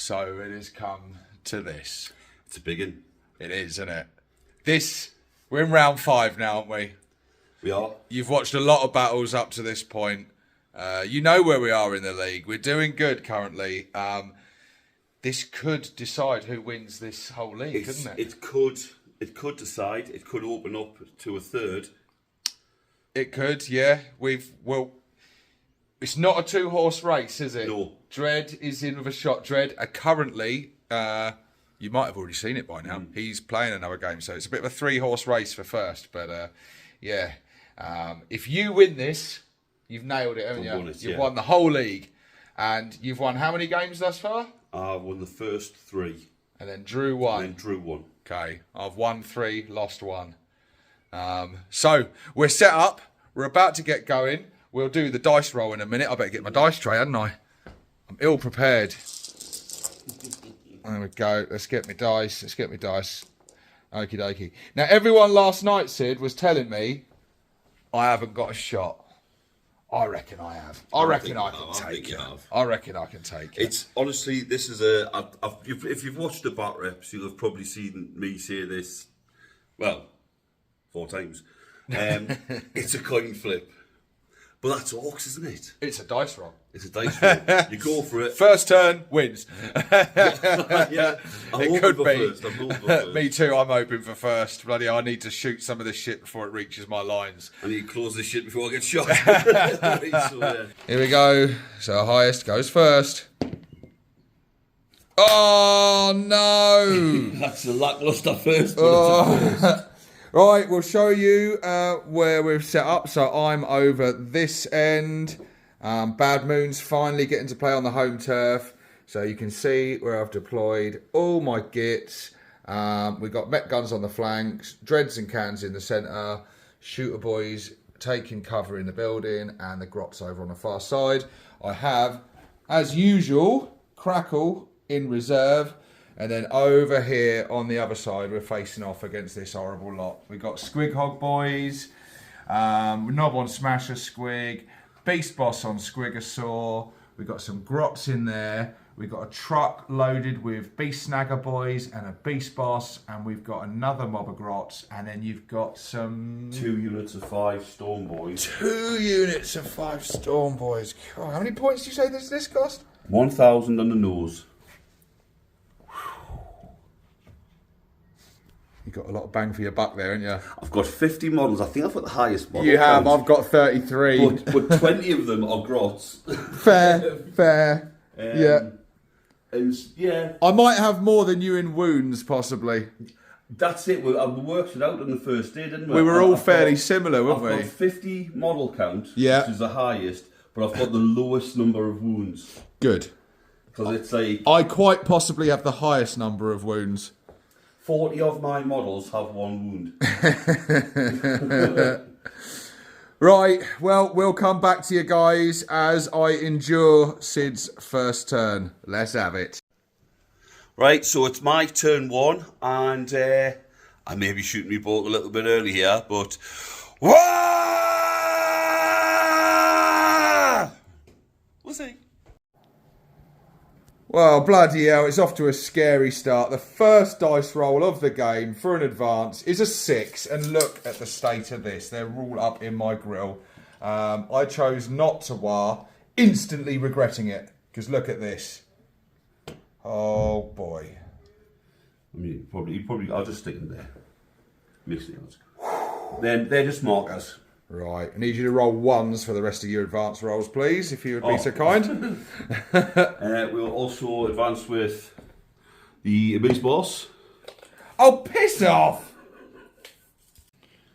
So it has come to this. It's a big one. It is, isn't it? We're in round 5 now, aren't we? We are. You've watched a lot of battles up to this point. You know where we are in the league. We're doing good currently. This could decide who wins this whole league, couldn't it? It could decide. It could open up to a third. It could, yeah. It's not a 2-horse race, is it? No. Dread is in with a shot. Dread are currently, you might have already seen it by now. He's playing another game, so it's a bit of a 3-horse race for first. But yeah, if you win this, you've nailed it, haven't you? You've won the whole league, and you've won how many games thus far? I've won the first 3, and then drew 1. And then drew 1. Okay, I've won 3, lost 1. So we're set up. We're about to get going. We'll do the dice roll in a minute. I better get my dice tray, hadn't I? I'm ill prepared. There we go. Let's get my dice. Okie dokie. Now, everyone last night, Sid, was telling me I haven't got a shot. I reckon I have. I reckon I can take it. I reckon I can take it. It's honestly, this is if you've watched the bat reps, you'll have probably seen me say this, well, 4 times. It's a coin flip. But that's Orks, isn't it? It's a dice roll. It's a dice roll. You go for it. First turn wins. Yeah, it could be. Me too. I'm hoping for first. Bloody, I need to shoot some of this shit before it reaches my lines. I need to close this shit before I get shot. So, yeah. Here we go. So highest goes first. Oh no! That's a lackluster first. But Right, we'll show you where we've set up. So I'm over this end. Bad Moon's finally getting to play on the home turf. So you can see where I've deployed all my gits. We've got Met guns on the flanks, Dreads and cans in the centre, Shooter boys taking cover in the building, and the Grots over on the far side. I have, as usual, Crackle in reserve. And then over here on the other side, we're facing off against this horrible lot. We've got Squig Hog Boys, Knob on Smasher Squig, Beast Boss on Squigosaur. We've got some Grots in there. We've got a truck loaded with Beast Snagger Boys and a Beast Boss. And we've got another mob of Grots. And then you've got some... 2 units of 5 Storm Boys. 2 units of 5 Storm Boys. God, how many points do you say this cost? 1,000 on the nose. You've got a lot of bang for your buck there, haven't you? I've got 50 models. I think I've got the highest model. You have. I've got 33. But 20 of them are Grots. Fair. Yeah. And yeah. I might have more than you in wounds, possibly. That's it. We worked it out on the first day, didn't we? We were all fairly similar, weren't we? I've got 50 model count, yeah, which is the highest, but I've got the lowest number of wounds. Good. Because it's like... I quite possibly have the highest number of wounds. 40 of my models have 1 wound. Right, well, we'll come back to you guys as I endure Sid's first turn. Let's have it. Right, so it's my turn 1, and I may be shooting me boat a little bit early here, but... We'll see. Well, bloody hell, it's off to a scary start. The first dice roll of the game for an advance is a 6. And look at the state of this. They're all up in my grill. I chose not to Waaaaaaagh, instantly regretting it. Because look at this. Oh, boy. I mean, probably, I'll just stick them there. Mix the odds. They're just markers. Right, I need you to roll 1s for the rest of your advance rolls, please, if you would be so kind. We'll also advance with the Beast Boss. Oh, piss off!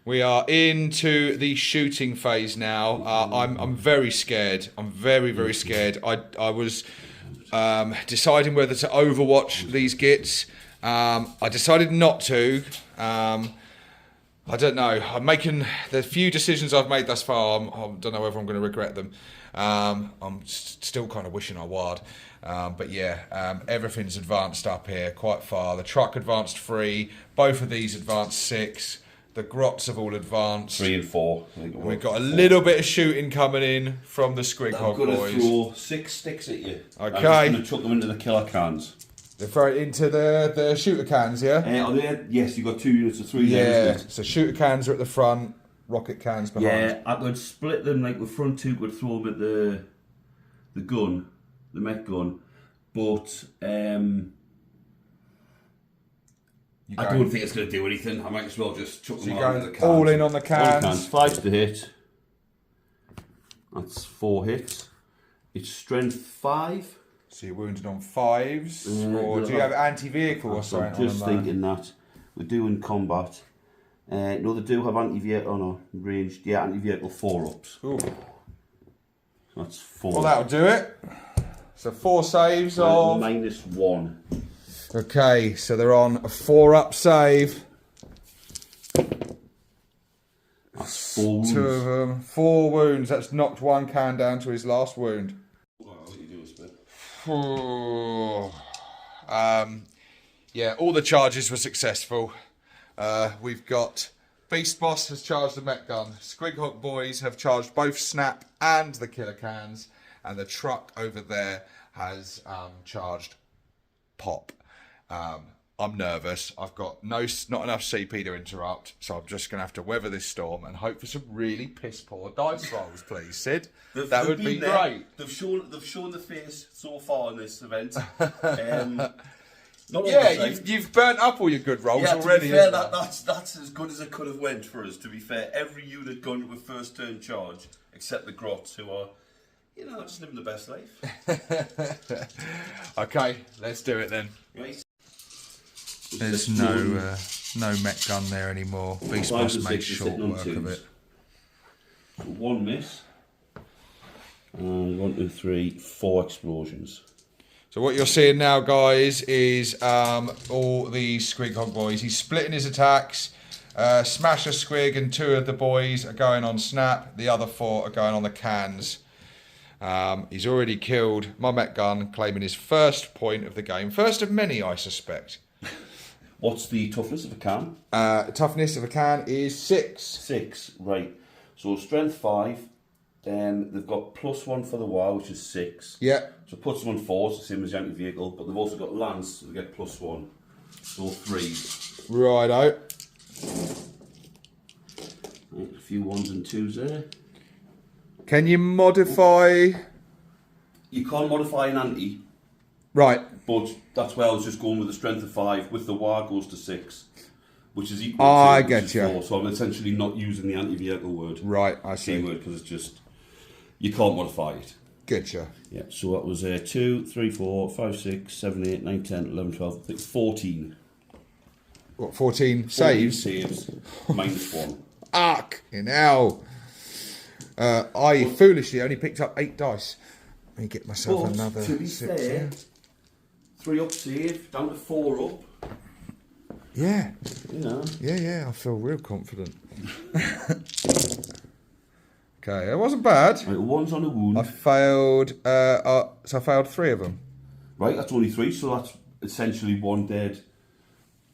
We are into the shooting phase now. I'm very scared. I'm very, very scared. I was deciding whether to overwatch these gits. I decided not to. I don't know. I'm making the few decisions I've made thus far. I don't know whether I'm going to regret them. I'm still kind of wishing I would. But yeah, everything's advanced up here quite far. The truck advanced 3. Both of these advanced 6. The grots have all advanced. 3 and 4. And we've got a little bit of shooting coming in from the Squighog boys. I'm going to throw 6 sticks at you. Okay. I'm just going to chuck them into the killer cans. They throw it into the shooter cans, yeah? Are there? Yes, you've got 2 units of 3 Yeah, there, isn't it? so shooter cans are at the front, rocket cans behind. Yeah, I could split them, like the front 2 could throw them at the gun, the mech gun, but I don't think it's going to do anything. I might as well just chuck them out into the cans. All in on the cans. 5's to hit. That's 4 hits. It's strength 5. So you're wounded on 5s, or do you have anti-vehicle or something? I'm just thinking that we're doing combat. No, they do have anti-vehicle. Oh no, ranged. Yeah, anti-vehicle 4-ups. Ooh. That's 4. Well, that'll do it. So 4 saves of -1. Okay, so they're on a 4-up save. That's 4 wounds. 2 of them, 4 wounds. That's knocked 1 can down to his last wound. Yeah, all the charges were successful. We've got Beast Boss has charged the mech gun. Squighog boys have charged both Snap and the killer cans, and the truck over there has charged Pop. I'm nervous. I've got not enough CP to interrupt, so I'm just going to have to weather this storm and hope for some really piss poor dice rolls, please, Sid. That would be great. They've shown the face so far in this event. You've burnt up all your good rolls already. To be fair, that's as good as it could have went for us. To be fair, every unit gone with first turn charge, except the grots, who are, just living the best life. Okay, let's do it then. Right. There's no mech gun there anymore. Beast Boss made short work of it. 1 miss. And 1, 2, 3, 4 explosions. So what you're seeing now, guys, is all the Squighog boys. He's splitting his attacks. Smasher Squig and 2 of the boys are going on Snap. The other 4 are going on the cans. He's already killed my mech gun, claiming his first point of the game. First of many, I suspect. What's the toughness of a can? Toughness of a can is 6. 6, right. So strength 5. Then they've got +1 for the WoW, which is 6. Yeah. So it puts them on 4s, the same as the anti-vehicle, but they've also got lance, so they get +1. So 3. Righto. Right, a few 1s and 2s there. Can you modify? You can't modify an anti. Right. But that's why I was just going with the strength of 5. With the WoW goes to 6. Which is equal to I get you. 4. So I'm essentially not using the anti-vehicle word. Right, I see. Word, because it's just, you can't modify it. Getcha. Yeah, so that was 2, 3, 4, 5, 6, 7, 8, 9, 10, 11, 12, I think 14. What, 14 saves? 14 saves, -1. Ark, in hell. I foolishly only picked up 8 dice. Let me get myself another to be 6. fair, 3-up save, down to 4-up. Yeah. Yeah. Yeah, I feel real confident. Okay, it wasn't bad. Right, 1's on a wound. I failed, so I failed 3 of them. Right, that's only 3, so that's essentially 1 dead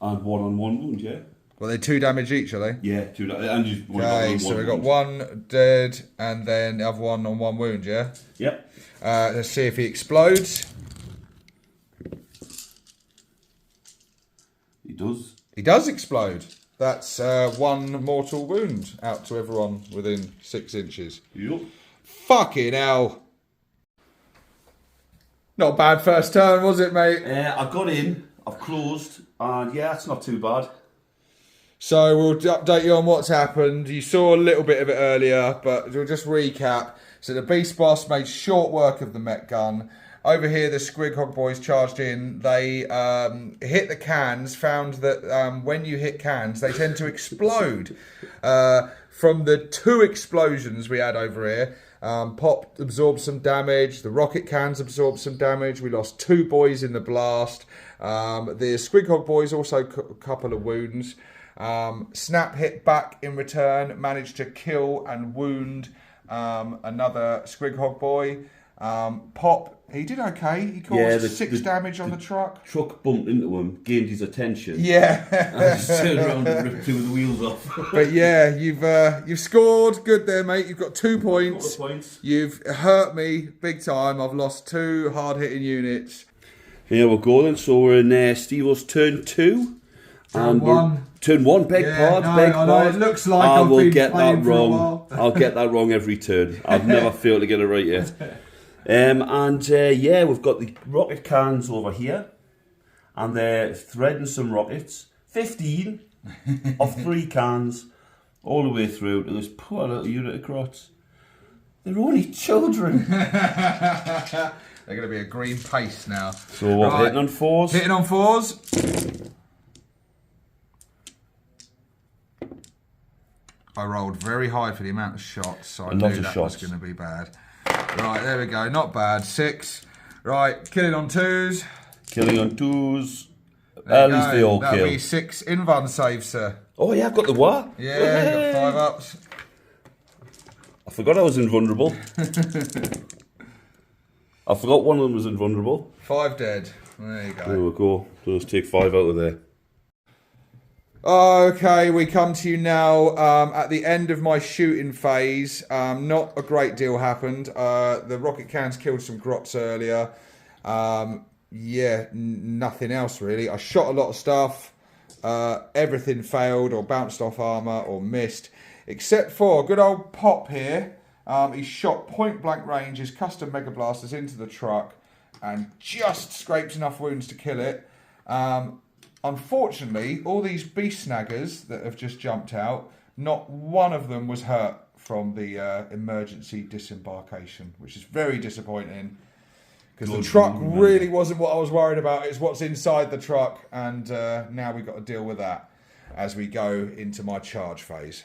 and 1 on 1 wound, yeah? Well, they're 2 damage each, are they? Yeah, 2 damage. Okay, so we've got 1 dead and then the other 1 on 1 wound, yeah? Yep. Let's see if he explodes. He does. He does explode. That's 1 mortal wound out to everyone within 6 inches. Yep. Fucking hell. Not a bad first turn, was it, mate? I got in, I've closed, and yeah, it's not too bad. So we'll update you on what's happened. You saw a little bit of it earlier, but we'll just recap. So the Beast Boss made short work of the mech gun. Over here, the Squighog boys charged in. They hit the cans, found that when you hit cans, they tend to explode. From the 2 explosions we had over here, Pop absorbed some damage. The rocket cans absorbed some damage. We lost 2 boys in the blast. The Squighog boys also a couple of wounds. Snap hit back in return, managed to kill and wound another Squighog boy. Pop, he did okay. He caused 6 damage on the truck. Truck bumped into him, gained his attention. Yeah. And I just turned around and ripped 2 of the wheels off. But yeah, you've scored good there, mate. You've got 2 points. Couple of points. You've hurt me big time. I've lost 2 hard-hitting units. Here we go then. So we're in Stevo's turn 2. Turn 1. Turn 1, beg pardon. It looks like I I've will been get that playing for a wrong. while. I'll get that wrong every turn. I've never failed to get it right yet. Yeah, we've got the rocket cans over here, and they're threading some rockets. 15 of 3 cans, all the way through to this poor little unit of crots. They're only children. They're going to be a green paste now. So what, hitting on 4s? Hitting on 4s. I rolled very high for the amount of shots, so I knew that was going to be bad. Right, there we go. Not bad. 6. Right, killing on 2s. Killing on 2s. At least they all kill. That'll be 6 invuln saves, sir. Oh yeah, I've got the what? Yeah, got 5 ups. I forgot I was invulnerable. I forgot one of them was invulnerable. 5 dead. There you go. There we go. So let's take 5 out of there. Okay, we come to you now at the end of my shooting phase. Not a great deal happened. The rocket cans killed some grots earlier. Yeah, nothing else really. I shot a lot of stuff. Everything failed or bounced off armour or missed. Except for good old Pop here. He shot point blank range his custom Mega Blasters into the truck and just scraped enough wounds to kill it. Unfortunately, all these beast snaggers that have just jumped out, not one of them was hurt from the emergency disembarkation, which is very disappointing. Because the truck really wasn't what I was worried about. It's what's inside the truck, and now we've got to deal with that as we go into my charge phase.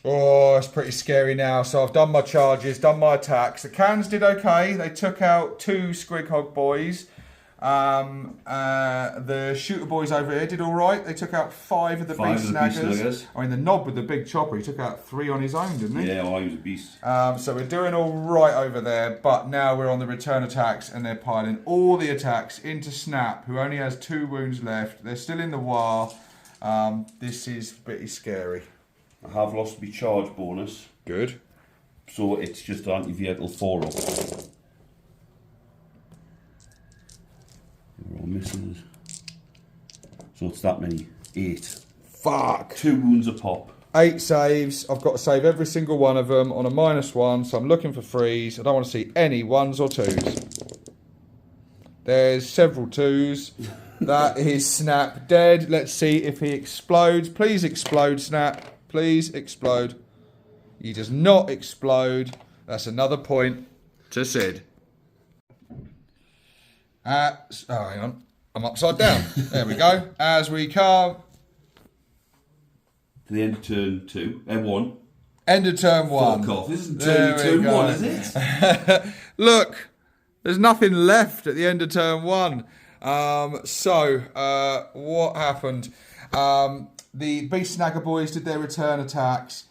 Oh, it's pretty scary now. So I've done my charges, done my attacks. The cans did okay. They took out 2 Squighog boys. The shooter boys over here did all right. They took out 5 of the beast snaggers. I mean, the knob with the big chopper, he took out 3 on his own, didn't he? Yeah, well, he was a beast. So we're doing all right over there, but now we're on the return attacks, and they're piling all the attacks into Snap, who only has 2 wounds left. They're still in the war. This is pretty scary. I have lost my charge bonus. Good. So it's just anti-vehicle 4 up. We're all missing it. So it's that many. 8. Fuck. 2 wounds a pop. 8 saves. I've got to save every single one of them on a -1, so I'm looking for 3s. I don't want to see any 1s or 2s. There's several 2s. That is Snap dead. Let's see if he explodes. Please explode, Snap. Please explode. He does not explode. That's another point to Sid. Oh, hang on. I'm upside down. There we go. As we come To the end of turn 2. 1. End of turn 1. Fuck off. This isn't turn 1, is it? Look, there's nothing left at the end of turn 1. What happened? The Beast Snagger boys did their return attacks.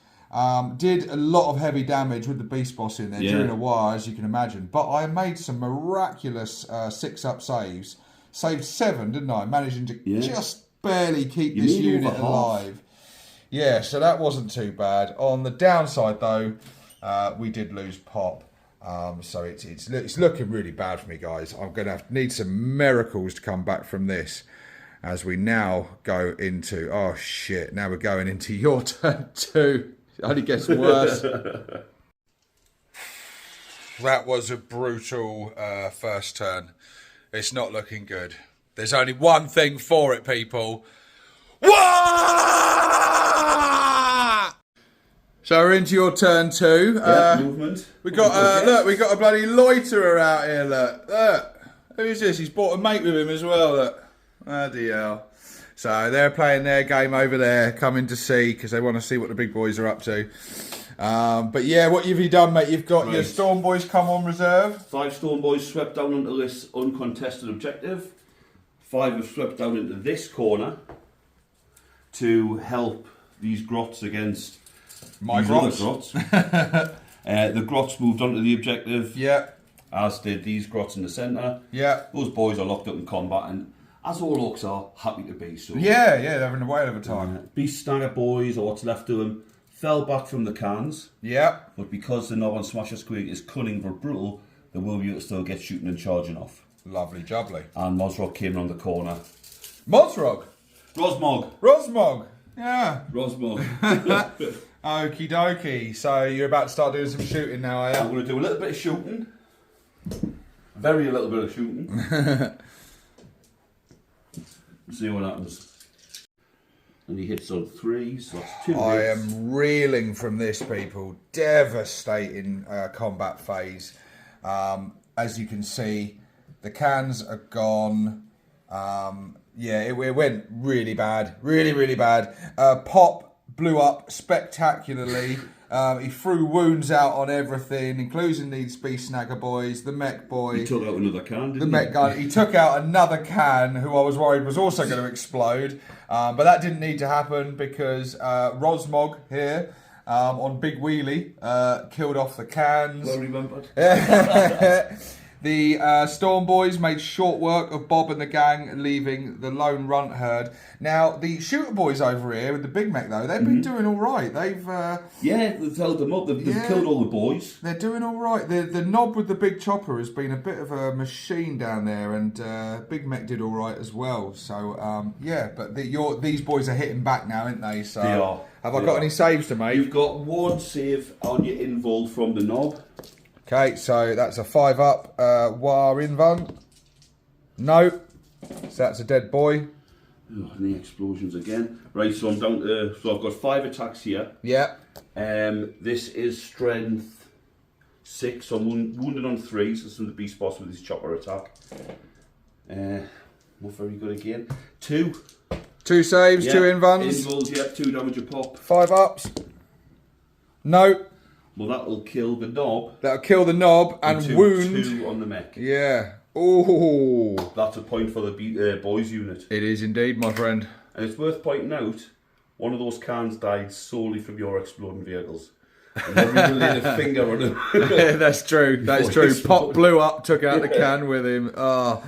Did a lot of heavy damage with the Beast Boss in there during a war, as you can imagine. But I made some miraculous 6-up saves. Saved 7, didn't I? Managing to just barely keep this unit alive. Yeah, so that wasn't too bad. On the downside, though, we did lose Pop. So it's looking really bad for me, guys. I'm going to need some miracles to come back from this. As we now go into... Oh, shit. Now we're going into your turn 2. It only gets worse. That was a brutal first turn. It's not looking good. There's only one thing for it, people. Wah! So we're into your turn 2. Movement. We got look, we got a bloody loiterer out here. Look. Who's this? He's brought a mate with him as well. Look. Bloody hell. So they're playing their game over there, coming to see, because they want to see what the big boys are up to. But yeah, what have you done, mate? You've got your Storm Boys come on reserve. 5 Storm Boys swept down into this uncontested objective. 5 have swept down into this corner to help these grots against my grots. The grots moved on to the objective. Yeah. As did these grots in the centre. Yeah. Those boys are locked up in combat, and as all orcs are, happy to be so. Yeah, they're having a whale of a time. Beast Snagger boys, or what's left of them, fell back from the cans. Yeah. But because the knob on Smasher Squig is cunning but brutal, they will be able to still get shooting and charging off. Lovely jubbly. And Mozrog came round the corner. Mozrog? Rosmog. Yeah. Rosmog. Okie dokie. So you're about to start doing some shooting now, are you? I'm going to do a little bit of shooting. Very little bit of shooting. See what happens. And he hits on 3, so that's 2 hits. I am reeling from this, people. Devastating combat phase. As you can see, the cans are gone. Yeah, it went really bad. Really, really bad. Pop blew up spectacularly. He threw wounds out on everything, including these Beast Snagger boys, the mech boy. He took out another can, didn't the mech gun. He took out another can, who I was worried was also going to explode. But that didn't need to happen because Rosmog here on Big Wheelie killed off the cans. Well remembered. The Storm Boys made short work of Bob and the gang, leaving the lone runt herd. Now, the Shooter Boys over here with the Big Mech, though, they've been doing all right. They've they've held them up. They've killed all the boys. They're doing all right. The knob with the big chopper has been a bit of a machine down there, and Big Mech did all right as well. So, yeah, but these boys are hitting back now, aren't they? So, They are. Have I got any saves to make? You've got 1 save on your invul from the knob. Okay, so that's a 5-up. War Invan. No. So that's a dead boy. Oh, and the explosions again. Right, so I'm down to... So I've got 5 attacks here. Yeah. This is strength 6, so I'm wounded on 3, so some of the beast boss with his chopper attack. Not very good again. 2. 2 saves, 2 invans. Invuls, yeah, 2 damage a pop. 5-ups. No. Well, that'll kill the knob. That'll kill the knob and wound. 2 on the mech. Yeah. Ooh. That's a point for the boys unit. It is indeed, my friend. And it's worth pointing out, one of those cans died solely from your exploding vehicles. And they really laid a finger on him. That's true. That is true. Pop blew up, took out the can with him. Oh.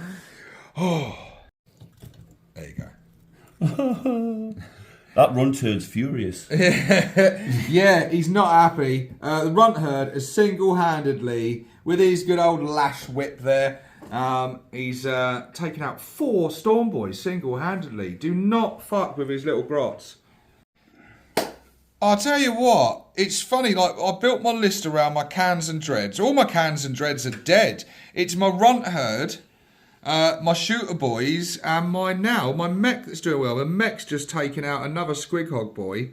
There you go. That runt herd's furious. Yeah, he's not happy. The runt herd is single-handedly, with his good old lash whip there, he's taken out 4 Storm Boys single-handedly. Do not fuck with his little grots. I'll tell you what, it's funny, like, I built my list around my cans and dreads. All my cans and dreads are dead. It's my runt herd, my Shooter Boys, and my mech that's doing well. The mech's just taken out another Squig Hog boy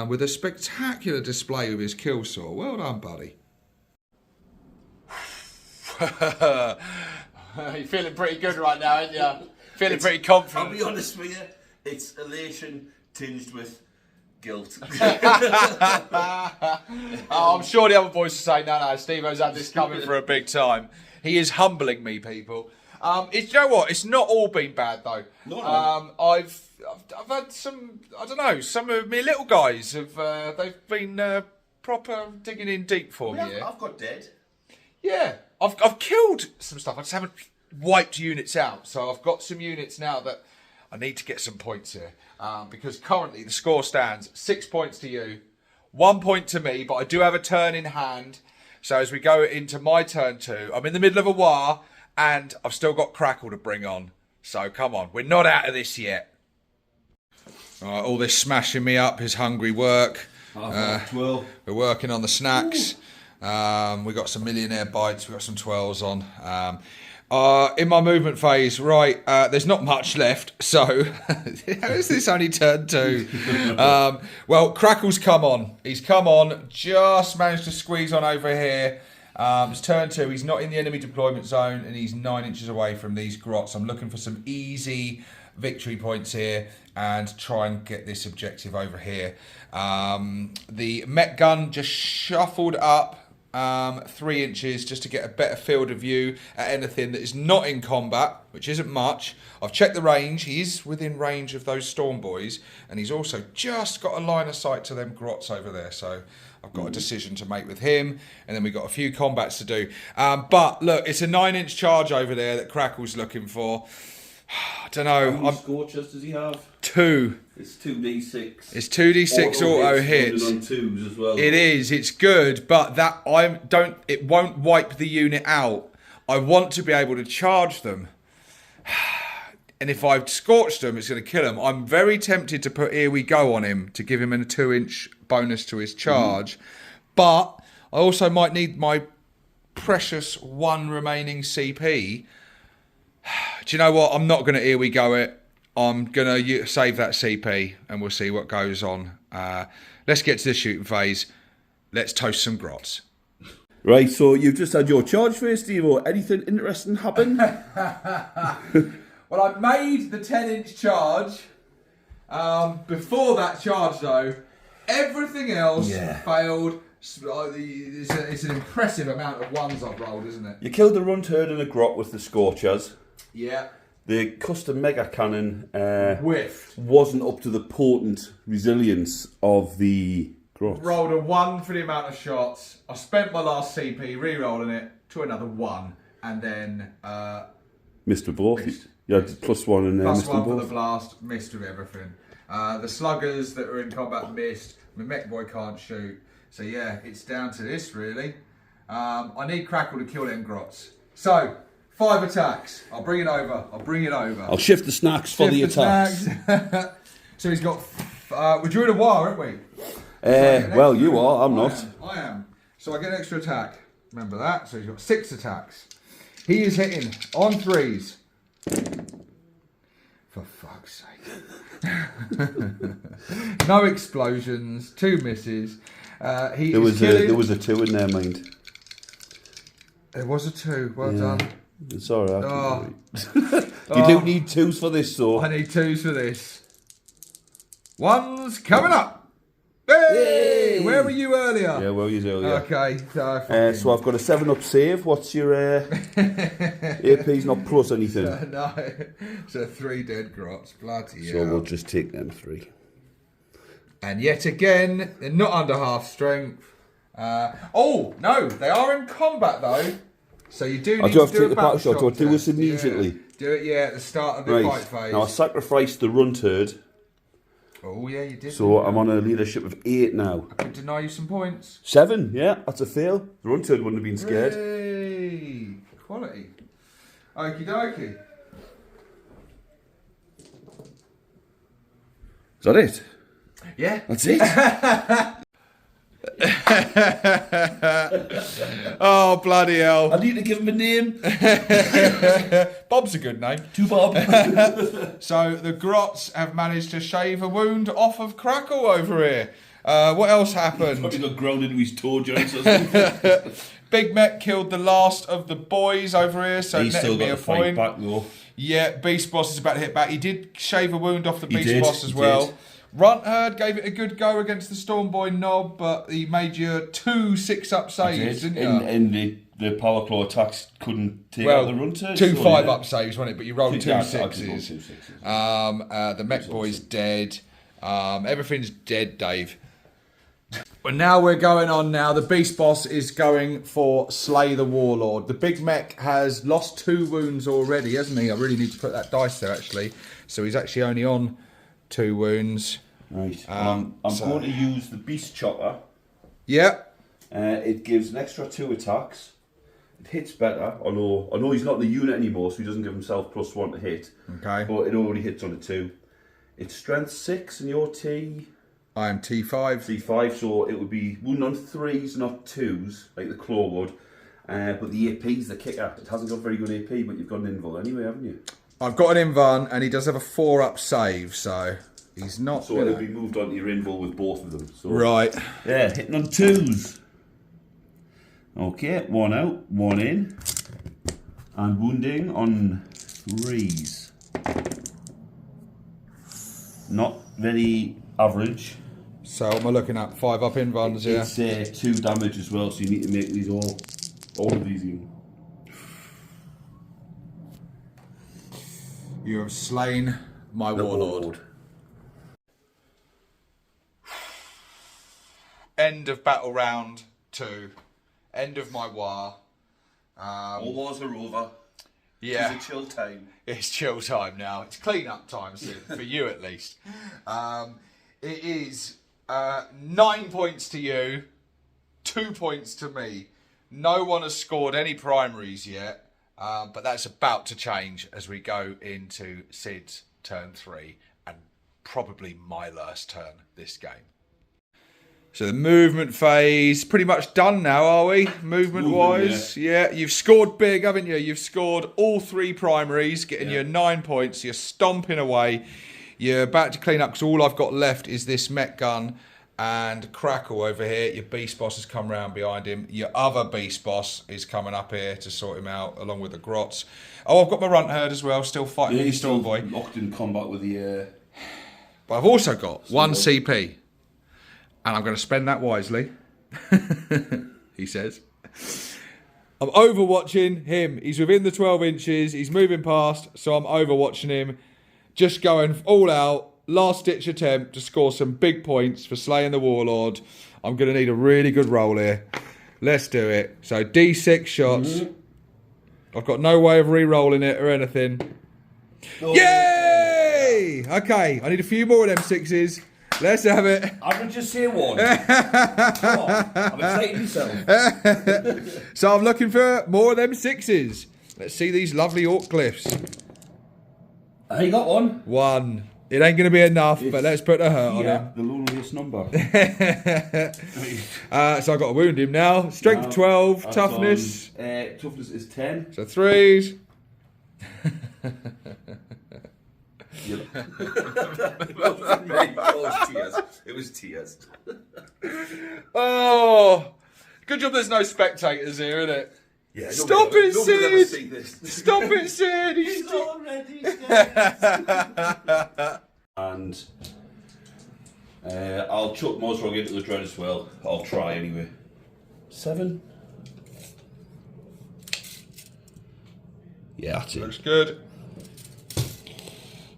with a spectacular display of his kill saw. Well done, buddy. You're feeling pretty good right now, aren't you? Feeling pretty confident. I'll be honest with you, it's elation tinged with guilt. I'm sure the other boys will say, no, Stevo's had this coming for a big time. He is humbling me, people. You know what? It's not all been bad though. I've had some, I don't know, some of my little guys have they've been proper digging in deep for me. I've got dead. Yeah, I've killed some stuff. I just haven't wiped units out. So I've got some units now that I need to get some points here because currently the score stands 6 points to you, 1 point to me. But I do have a turn in hand. So as we go into my turn 2, I'm in the middle of a war. And I've still got Crackle to bring on. So come on, we're not out of this yet. All this smashing me up is hungry work. We're working on the snacks. We got some millionaire bites. We got some 12s on. In my movement phase, right, there's not much left. So how is this only turn 2? Well, Crackle's come on. He's come on. Just managed to squeeze on over here. It's turn 2, he's not in the enemy deployment zone and he's 9 inches away from these grots. I'm looking for some easy victory points here and try and get this objective over here. The mech gun just shuffled up 3 inches just to get a better field of view at anything that is not in combat, which isn't much. I've checked the range, he is within range of those Storm Boys and he's also just got a line of sight to them grots over there. So I've got a decision to make with him, and then we've got a few combats to do. But look, it's a 9-inch charge over there that Crackle's looking for. I don't know. How many scorchers does he have? 2. It's 2d6. It's 2d6 auto hits. On 2s as well. It is. It's good, but it won't wipe the unit out. I want to be able to charge them. And if I've scorched them, it's going to kill him. I'm very tempted to put Here We Go on him to give him a 2-inch bonus to his charge. But I also might need my precious 1 remaining CP. Do you know what? I'm not going to Here We Go it. I'm going to save that CP and we'll see what goes on. Let's get to the shooting phase. Let's toast some grots. Right, so you've just had your charge phase, Stevo. Anything interesting happen? Well, I made the 10-inch charge. Before that charge, though, everything else failed. It's an impressive amount of 1s I've rolled, isn't it? You killed the runt herd and a grot with the scorchers. Yeah. The custom mega cannon Whiffed. wasn't up to the potent resilience of the grot. Rolled a 1 for the amount of shots. I spent my last CP re-rolling it to another 1, and then Missed with both. Missed. You had +1 and plus missed 1 with for both. the blast, missed with everything. The sluggers that were in combat missed. My mech boy can't shoot. So yeah, it's down to this really. I need Crackle to kill them grots. So 5 attacks. I'll bring it over. I'll shift the snacks for the attacks. So he's got. We're doing a war, aren't we? Well, you are. I'm not. I am. So I get an extra attack. Remember that. So he's got 6 attacks. He is hitting on 3s. For fuck's sake. No explosions. 2 misses. There was a 2 in there, mind. There was a 2. Well done. It's all right. Oh. You do need 2s for this, though. I need 2s for this. 1's coming up. Hey! Where were you earlier? Yeah, where were you earlier? Okay. So I've got a 7-up save. What's your AP's not plus anything? No. So 3 dead grots. Bloody So hell. we'll just take them 3. And yet again, they're not under half strength. Oh, no. They are in combat, though. So you do need to do a battle shot. Do I do this immediately? Yeah. Do it, at the start of the fight phase. Now I sacrificed the runt herd. Oh, yeah, you did. So I'm on a leadership of 8 now. I could deny you some points. 7, yeah, that's a fail. The runt herd wouldn't have been scared. Hey, quality. Okie dokie. Is that it? Yeah. That's it? Oh, bloody hell. I need to give him a name. Bob's a good name. To Bob. So the grots have managed to shave a wound off of Crackle over here. What else happened? Probably got ground into his toe joints or something. Big Mech killed the last of the boys over here, so He's netted still me got a to fight point. back though. Yeah, Beast Boss is about to hit back. He did shave a wound off the Beast did, Boss as he well. did. Runt Herd gave it a good go against the Storm Boy Knob, but he made you 2 6-up saves, didn't you? And the power claw attacks couldn't take Well, out the runt herd. 2 so, 5-up saves, wasn't it? But you rolled 2 Yeah, I 6s. did roll 2 6s. The Mech Boy's dead. Everything's dead, Dave. Well, now we're going on now. The Beast Boss is going for Slay the Warlord. The Big Mech has lost 2 wounds already, hasn't he? I really need to put that dice there, actually. So he's actually only on 2 wounds. Right. I'm going to use the Beast Chopper. Yep. It gives an extra 2 attacks. It hits better. I know he's not in the unit anymore, so he doesn't give himself +1 to hit. Okay. But it already hits on a 2. It's strength 6 and your T. I am T5. T5, so it would be wound on 3s, not 2s, like the claw would. But the AP's the kicker. It hasn't got very good AP, but you've got an invul anyway, haven't you? I've got an Invan, and he does have a 4-up save, so he's not. So it'll be moved on to your invul with both of them. So, Right. yeah, hitting on 2s. Okay, 1 out, 1 in. And wounding on 3s. Not very average. So what am I looking at? 5-up Invans, yeah. It's 2 damage as well, so you need to make these all of these even. You have slain my warlord. end of battle round 2. End of my war. All wars are over. Yeah. It's a chill time. It's chill time now. It's clean up time, Sid, for you at least. It is 9 points to you, 2 points to me. No one has scored any primaries yet, but that's about to change as we go into Sid's turn 3 and probably my last turn this game. So the movement phase, pretty much done now, are we? Movement-wise? Yeah, you've scored big, haven't you? You've scored all 3 primaries, getting you 9 points. You're stomping away. You're about to clean up because all I've got left is this mech gun and Crackle over here. Your beast boss has come round behind him. Your other beast boss is coming up here to sort him out, along with the grots. Oh, I've got my runt herd as well, still fighting with the storm boy. Locked in combat with the... But I've also got 1 CP. And I'm going to spend that wisely, he says. I'm overwatching him. He's within the 12 inches. He's moving past, so I'm overwatching him. Just going all out. Last-ditch attempt to score some big points for slaying the Warlord. I'm going to need a really good roll here. Let's do it. So D6 shots. I've got no way of re-rolling it or anything. Oh. Yay! Okay, I need a few more of them 6s. Let's have it. I can just say 1. Come on. I'm excited myself. So I'm looking for more of them 6s. Let's see these lovely orc glyphs. You got 1. 1. It ain't going to be enough, but let's put a hurt on him. The loneliest number. So I've got to wound him now. Strength 12, toughness. Toughness is 10. So 3s. It was tears. Oh, good job there's no spectators here, isn't it? Yeah, Stop it, Sid! Sid! Stop it, Sid! He's already dead. And I'll chuck Mozrog into the dread as well. I'll try anyway. 7. Yeah, that's it. Looks good.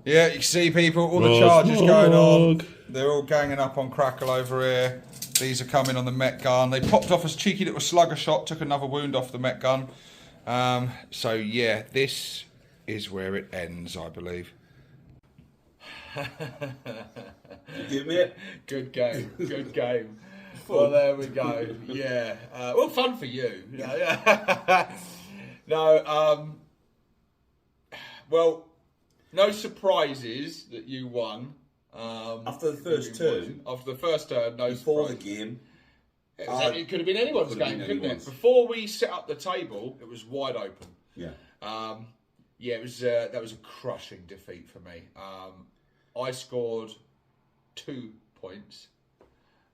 Yeah, you can see people, all the charges going on. They're all ganging up on Crackle over here. These are coming on the mech gun. They popped off a cheeky little slugger shot, took another wound off the mech gun. So yeah, this is where it ends, I believe. Give me it. Good game, good game. Well, there we go. Yeah. Well, fun for you. No, well, no surprises that you won. After the first turn? After the first turn, no Before surprise. the game. It could have been anyone's game, couldn't anyone's. it? Before we set up the table, it was wide open. Yeah. Yeah, it was. That was a crushing defeat for me. I scored 2 points.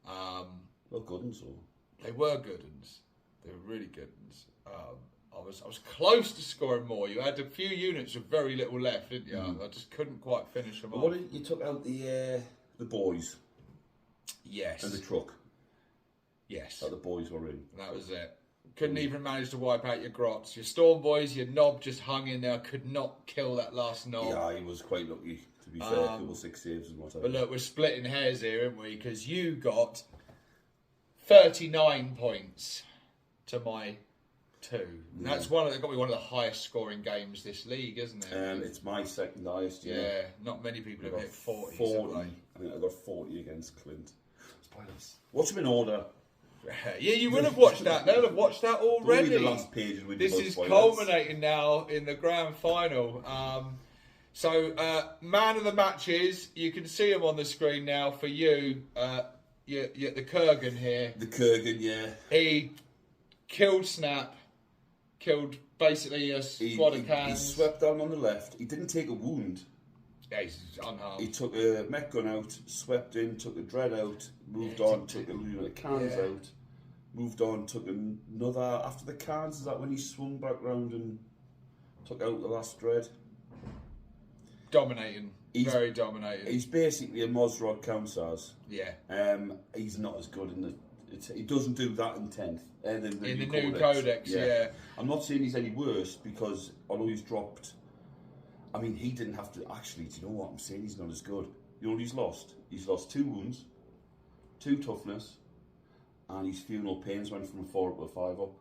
Well, good ones all. They were good ones. They were really good ones. I was close to scoring more. You had a few units with very little left, didn't you? I just couldn't quite finish them off. What did you took out the boys? Yes. And the truck Yes. that the boys were in. That was it. Couldn't even manage to wipe out your grots. Your storm boys, your knob just hung in there. Could not kill that last knob. Yeah, he was quite lucky, to be fair. A couple 6 saves and whatever. But look, we're splitting hairs here, aren't we? Because you got 39 points to my 2. And that's got to be one of the highest scoring games this league, isn't it? It's my second highest. Yeah, not many people have hit 40. 40. I think I got 40 against Clint. Watch him in order. Yeah, you would have watched that. They'll have watched that already. The last page with this is spoilers. culminating now in the grand final. So, man of the matches, you can see him on the screen now for you. The Kurgan here. The Kurgan, yeah. He killed Snap, killed basically a squad of cans. He swept down on the left. He didn't take a wound. Yeah, he's unharmed. He took a mech gun out, swept in, took a dread out, moved on, took the cans out, moved on, took another. After the cans, is that when he swung back round and took out the last dread? Dominating. Very dominating. He's basically a Mozrog Counsars. Yeah. He's not as good in the. He doesn't do that in 10th. In the new codex, yeah. I'm not saying he's any worse because although he's dropped. I mean, he didn't have to. Actually, do you know what? I'm saying he's not as good. You know what he's lost? He's lost 2 wounds, 2 toughness, and his funeral pains went from a 4 up to a 5 up.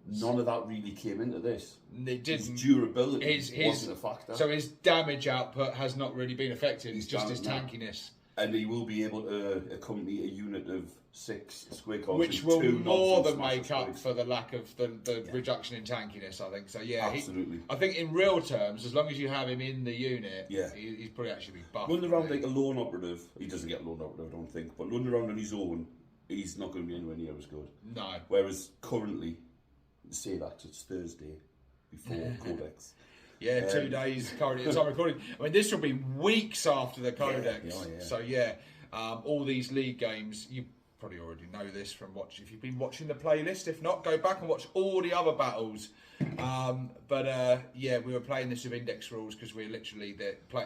None of that really came into this. It didn't. His durability wasn't a factor. So his damage output has not really been affected. It's just his damage, tankiness. And he will be able to accompany a unit of 6 square cards, Which will more than make up for the lack of the reduction in tankiness, I think. So, yeah. Absolutely. I think in real terms, as long as you have him in the unit, yeah. he's probably actually be buffed. Running around like a lone operative, he doesn't get lone operative, I don't think, but running around on his own, he's not going to be anywhere near as good. No. Whereas currently, say that it's Thursday before Codex. Yeah, 2 days currently as I'm recording. I mean, this will be weeks after the Codex. Yeah. So, yeah, all these league games, you probably already know this from watching. If you've been watching the playlist, if not, go back and watch all the other battles. Yeah, we were playing this with index rules because we're literally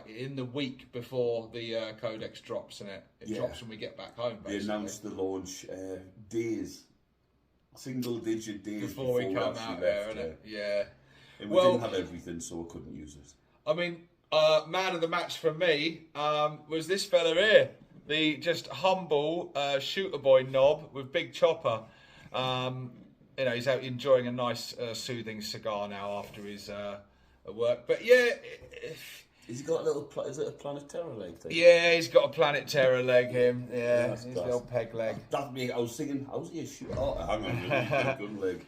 in the week before the Codex drops, and it drops when we get back home, basically. They announced the launch days, single-digit days before we come out there, innit? Yeah. And we didn't have everything, so we couldn't use it. I mean, man of the match for me was this fella here. The just humble shooter boy knob with big chopper. You know, he's out enjoying a nice soothing cigar now after his work. But yeah... Has he got a little... Is it a Planet Terror leg thing? Yeah, he's got a Planet Terror leg, him. Yeah, his little peg leg. That me, I was thinking, how's he a shooter? Oh, hang on, good leg.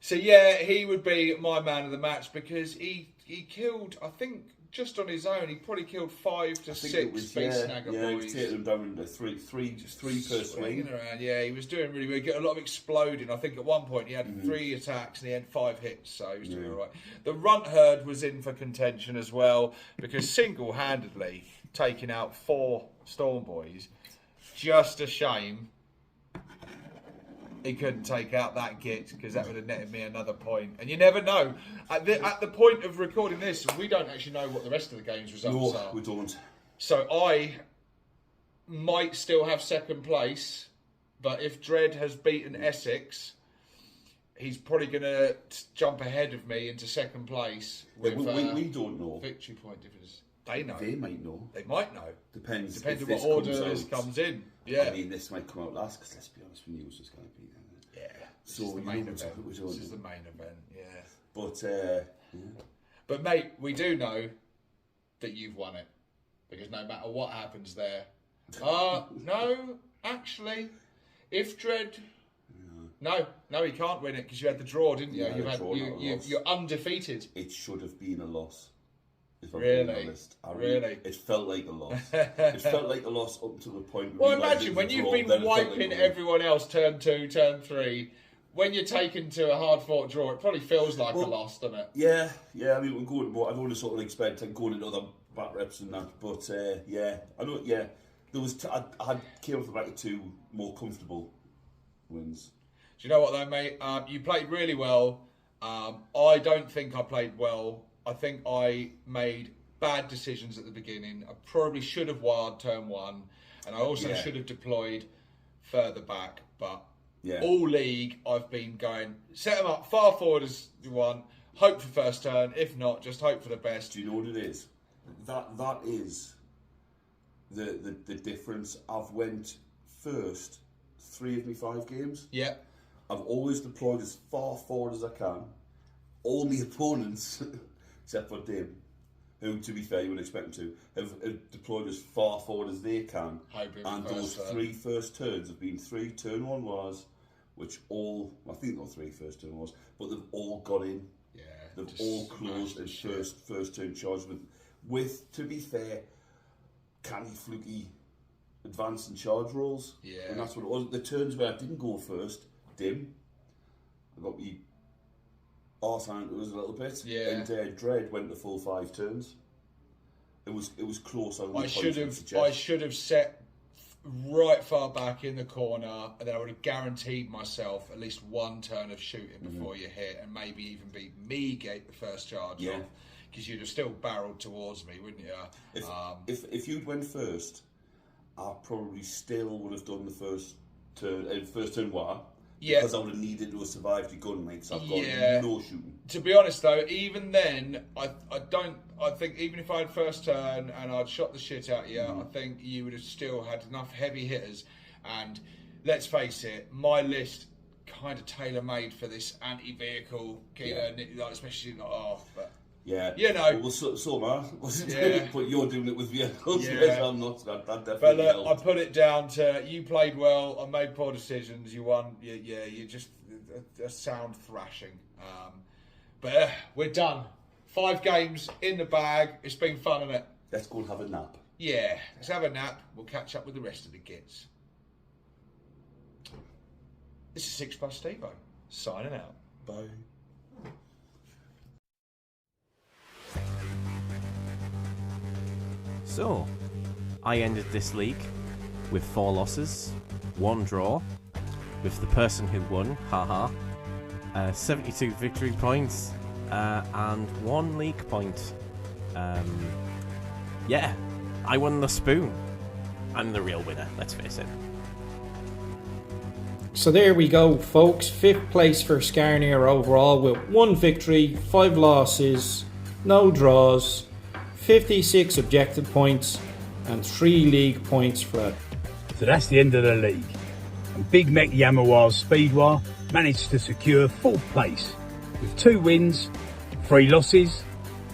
So yeah, he would be my man of the match because he killed, I think, just on his own, he probably killed 5 to 6 Space Snagger boys. Yeah, he was taking them down into three per swing. Around, yeah, he was doing really well. He got a lot of exploding. I think at one point he had 3 attacks and he had 5 hits, so he was doing all right. The Runt Herd was in for contention as well because single-handedly taking out 4 Storm Boys. Just a shame he couldn't take out that git because that would have netted me another point. And you never know. At the point of recording this, we don't actually know what the rest of the game's results are. No, we don't. So I might still have second place, but if Dread has beaten Essex, he's probably going to jump ahead of me into second place. With, we don't know. Victory point difference. They know. They might know. They might know. Depends on what order this comes in. Yeah. I mean, this might come out last because let's be honest, we knew this was going to be. Yeah. So this is the main event. This is the main event. Yeah. But but mate, we do know that you've won it because no matter what happens there, no, actually, if Dread. No, he can't win it because you had the draw, didn't you? You're undefeated. It should have been a loss. Really? Really? It felt like a loss. It felt like a loss up to the point where... Well, imagine when you've been wiping everyone else turn 2, turn 3, when you're taken to a hard-fought draw, it probably feels like a loss, doesn't it? Yeah. I mean, we're going more... I don't sort of expect going into other back reps and that, but I know, there was... I came off the back of 2 more comfortable wins. Do you know what though, mate? You played really well. I don't think I played well. I think I made bad decisions at the beginning. I probably should have wired turn 1, and I also should have deployed further back. But all league, I've been going, set them up far forward as you want, hope for first turn. If not, just hope for the best. Do you know what it is? That is the difference. I've went first 3 of my 5 games. Yeah. I've always deployed as far forward as I can. All my opponents, except for Dim, who, to be fair, you would expect them to, have deployed as far forward as they can. And those 3 first turns have been 3 turn 1 wars, which all, I think they're 3 first turn wars, but they've all got in. Yeah. They've all closed in first turn charge with, to be fair, canny, fluky, advance and charge rolls. Yeah. And that's what it was. The turns where I didn't go first, Dim, I got me arse handed us a little bit. Yeah. And Dread went the full 5 turns. It was close. I should have set right far back in the corner, and then I would have guaranteed myself at least 1 turn of shooting before you hit, and maybe even beat me get the first charge off, because you'd have still barreled towards me, wouldn't you? If you'd went first, I probably still would have done the first turn war. Yeah. Because I would have needed to have survived your gun, mate. So I've got no shooting. To be honest, though, even then, I think even if I had first turn and I'd shot the shit out of you, I think you would have still had enough heavy hitters. And let's face it, my list kind of tailor-made for this anti-vehicle, especially but Yeah, you know. Well, so am I. Yeah. But you're doing it with vehicles. Yeah. Yes, I'm not. That definitely But look, helped. I put it down to you played well. I made poor decisions. You won. You just a sound thrashing. But we're done. 5 games in the bag. It's been fun, isn't it? Let's go and have a nap. Yeah, let's have a nap. We'll catch up with the rest of the kids. This is 6 Plus Stevo, signing out. Bye. So, I ended this league with 4 losses, 1 draw, with the person who won, 72 victory points, and 1 league point. Yeah, I won the spoon. I'm the real winner, let's face it. So there we go, folks. 5th place for Scarnier overall with 1 victory, 5 losses, no draws, 56 objective points, and 3 league points for it. So that's the end of the league. And Big Mech Yamawa Speedway managed to secure 4th place with 2 wins, 3 losses,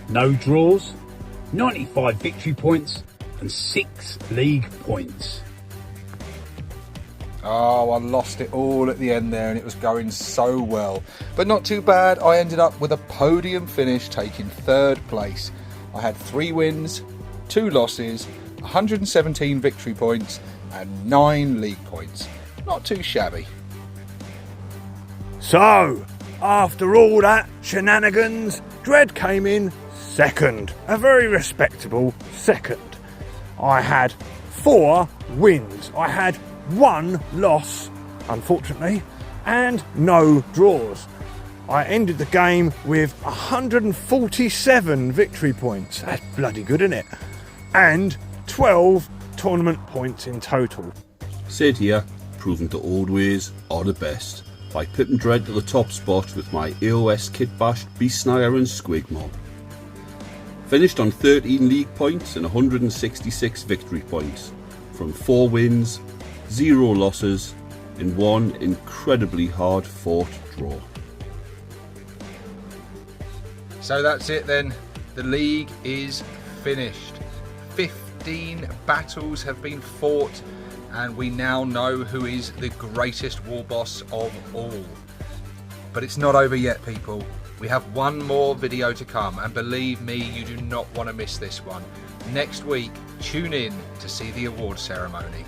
no draws, 95 victory points, and 6 league points. Oh, I lost it all at the end there and it was going so well. But not too bad, I ended up with a podium finish taking 3rd place. I had 3 wins, 2 losses, 117 victory points and 9 league points. Not too shabby. So, after all that shenanigans, Dread came in 2nd, a very respectable 2nd. I had 4 wins. I had 1 loss, unfortunately, and no draws. I ended the game with 147 victory points. That's bloody good, isn't it? And 12 tournament points in total. Sid here, proving the old ways are the best by pipping Dread to the top spot with my AOS kit bashed Beast Snire and Squig Mob. Finished on 13 league points and 166 victory points from 4 wins, 0 losses and 1 incredibly hard fought draw. So that's it then. The league is finished. 15 battles have been fought and we now know who is the greatest war boss of all. But it's not over yet, people. We have one more video to come and believe me, you do not want to miss this one. Next week, tune in to see the award ceremony.